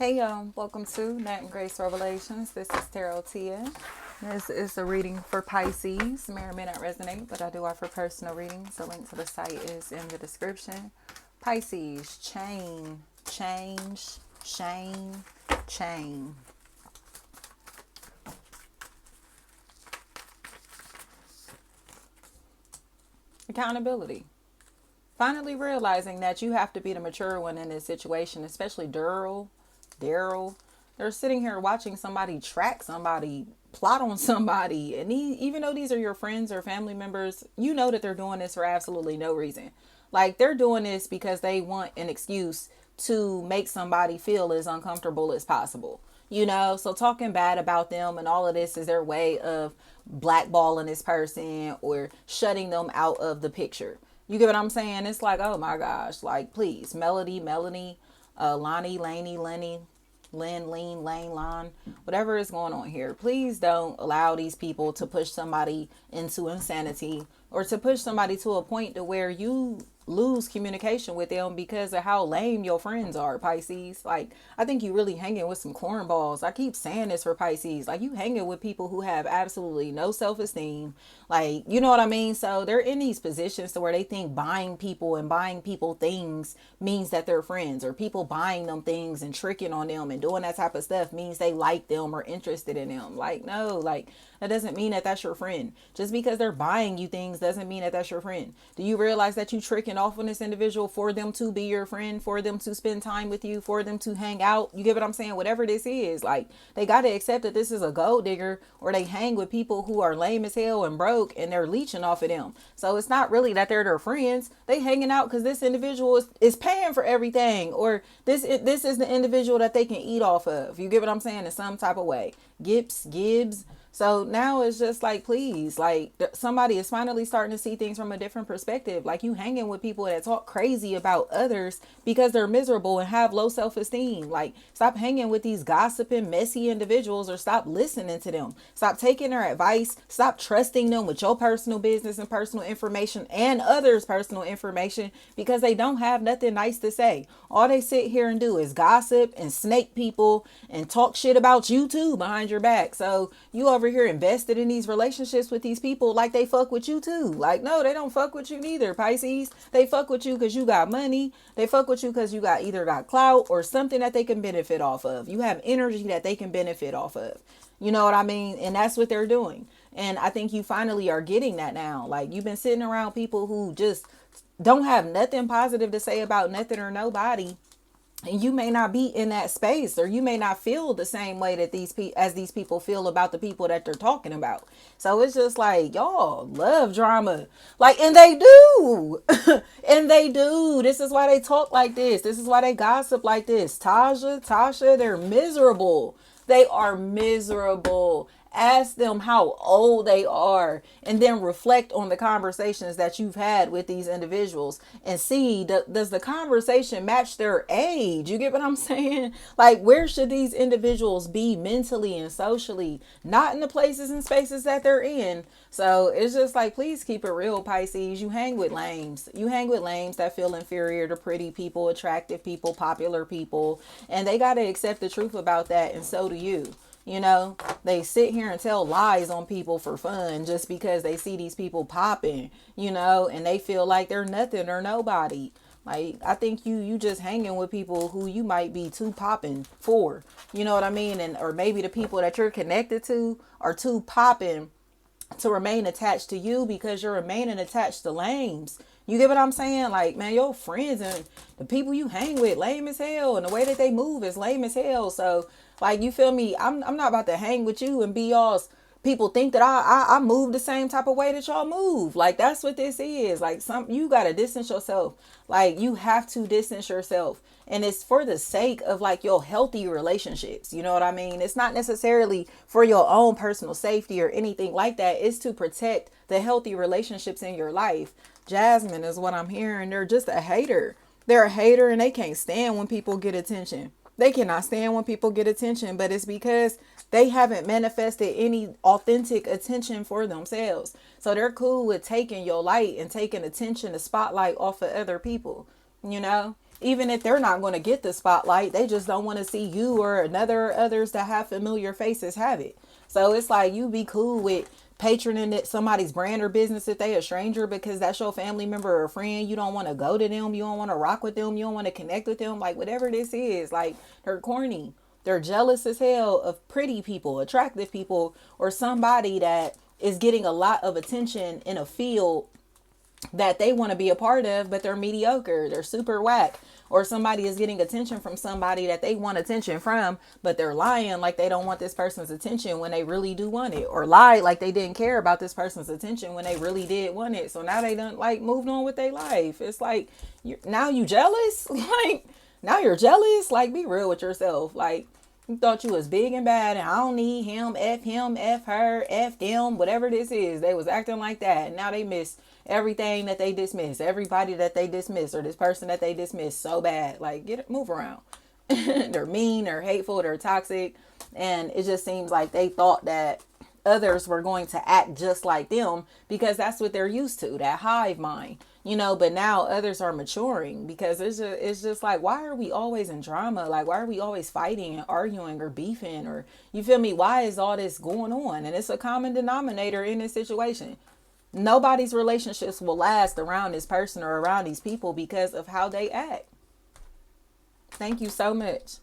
Hey y'all, welcome to Nat and Grace Revelations. This is Tarot Tia. This is a reading for Pisces. May or may not resonate, but I do offer personal readings. The link to the site is in the description. Pisces, change, shame, chain. Accountability. Finally realizing that you have to be the mature one in this situation, especially Daryl. They're sitting here watching somebody track somebody, plot on somebody. And even though these are your friends or family members, you know that they're doing this for absolutely no reason. Like they're doing this because they want an excuse to make somebody feel as uncomfortable as possible. So talking bad about them and all of this is their way of blackballing this person or shutting them out of the picture. You get what I'm saying? It's like, oh my gosh, like please, Melanie, Lonnie, Laney, Lenny, Lynn, Lean, Lane, Lon, whatever is going on here. Please don't allow these people to push somebody into insanity or to push somebody to a point to where you lose communication with them because of how lame your friends are, Pisces. Like, I think you really hanging with some cornballs. I keep saying this for Pisces. Like, you hanging with people who have absolutely no self-esteem. Like, you know what I mean? So they're in these positions to where they think buying people and buying people things means that they're friends, or people buying them things and tricking on them and doing that type of stuff means they like them or interested in them. Like, no, like that doesn't mean that that's your friend. Just because they're buying you things doesn't mean that that's your friend. Do you realize that you tricking off on this individual for them to be your friend, for them to spend time with you, for them to hang out? You get what I'm saying? Whatever this is, like they got to accept that this is a gold digger, or they hang with people who are lame as hell and broke and they're leeching off of them. So it's not really that they're their friends. They hanging out because this individual is paying for everything, or this is the individual that they can eat off of. You get what I'm saying? In some type of way. Gibbs. So now it's just like, please, like somebody is finally starting to see things from a different perspective. Like you hanging with people that talk crazy about others because they're miserable and have low self-esteem. Like stop hanging with these gossiping, messy individuals, or stop listening to them. Stop taking their advice. Stop trusting them with your personal business and personal information and others' personal information because they don't have nothing nice to say. All they sit here and do is gossip and snake people and talk shit about you too behind your back. So you over here invested in these relationships with these people like they fuck with you too. Like, no, they don't fuck with you neither, Pisces. They fuck with you because you got money. They fuck with you because you got either got clout or something that they can benefit off of. You have energy that they can benefit off of. You know what I mean? And that's what they're doing. And I think you finally are getting that now. Like you've been sitting around people who just don't have nothing positive to say about nothing or nobody, and you may not be in that space, or you may not feel the same way that these people feel about the people that they're talking about. So it's just like, y'all love drama, like, and they do. And they do. This is why they talk like this is why they gossip like this. Tasha, they're miserable. They are miserable. Ask them how old they are, and then reflect on the conversations that you've had with these individuals and see, does the conversation match their age? You get what I'm saying? Like, where should these individuals be mentally and socially? Not in the places and spaces that they're in. So it's just like, please keep it real, Pisces. You hang with lames. You hang with lames that feel inferior to pretty people, attractive people, popular people, and they got to accept the truth about that, and so do you. They sit here and tell lies on people for fun just because they see these people popping, and they feel like they're nothing or nobody. Like, I think you just hanging with people who you might be too popping for, you know what I mean? And, or maybe the people that you're connected to are too popping to remain attached to you because you're remaining attached to lames. You get what I'm saying? Like, man, your friends and the people you hang with lame as hell, and the way that they move is lame as hell. So, like, you feel me? I'm not about to hang with you and be y'all's. People think that I move the same type of way that y'all move. Like, that's what this is. Like, you gotta distance yourself. Like, you have to distance yourself, and it's for the sake of like your healthy relationships. You know what I mean? It's not necessarily for your own personal safety or anything like that. It's to protect the healthy relationships in your life. Jasmine is what I'm hearing. They're just a hater. They're a hater, and they can't stand when people get attention. They cannot stand when people get attention, but it's because they haven't manifested any authentic attention for themselves. So they're cool with taking your light and taking attention, the spotlight off of other people, you know? Even if they're not going to get the spotlight, they just don't want to see you or others that have familiar faces have it. So it's like, you be cool with patroning at somebody's brand or business if they a stranger because that's your family member or friend. You don't want to go to them. You don't want to rock with them. You don't want to connect with them. Like, whatever this is, like, they're corny. They're jealous as hell of pretty people, attractive people, or somebody that is getting a lot of attention in a field that they want to be a part of, but they're mediocre, they're super whack. Or somebody is getting attention from somebody that they want attention from, but they're lying like they don't want this person's attention when they really do want it, or lie like they didn't care about this person's attention when they really did want it. So now they done like moved on with their life. It's like, now you jealous? Like, now you're jealous? Like, be real with yourself. Like, you thought you was big and bad and I don't need him, F her, F them, whatever this is. They was acting like that. And now they miss everything that they dismiss, everybody that they dismiss, or this person that they dismiss so bad. Like, move around. They're mean, they're hateful, they're toxic. And it just seems like they thought that others were going to act just like them because that's what they're used to, that hive mind. But now others are maturing because it's just like, why are we always in drama? Like, why are we always fighting and arguing or beefing, or, you feel me? Why is all this going on? And it's a common denominator in this situation. Nobody's relationships will last around this person or around these people because of how they act. Thank you so much.